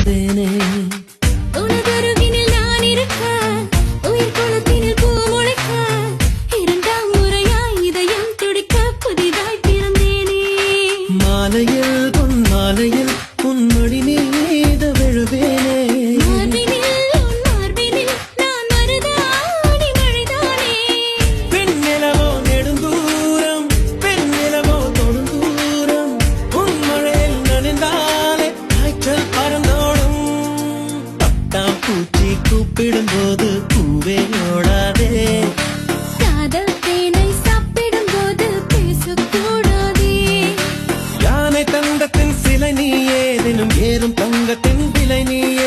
பிறந்தேனே. உனதருகினில் நான் இருக்க, உயிர் குளத்தினில் பூ முளைக்க, இரண்டாம் முறையாய் இதயம் துடிக்க புதிதாய் பிறந்தேனே. மாலையில் பொன் மாலையில் உன்மடி மீத விழுவேனே. மார்பினில் உன் மார்பினில் நான் மருதாணி மழைதானே. பெண்ணிலவோ நெடுந்தூரம் பெண்ணிலவோ தொடுந்தூரம் உன் மழையில் நனைந்தாலே காய்ச்சல் பறந்தோடும். பட்டாம் பூச்சி கூப்பிடும் போது பூவே ஓடாதே. காதல் தேனை சாப்பிடும் போது பேசக்கூடாதே. யானை தங்கத்தின் சிலை நீயே, தினம் ஏறும் தங்கத்தின் விலை நீயே.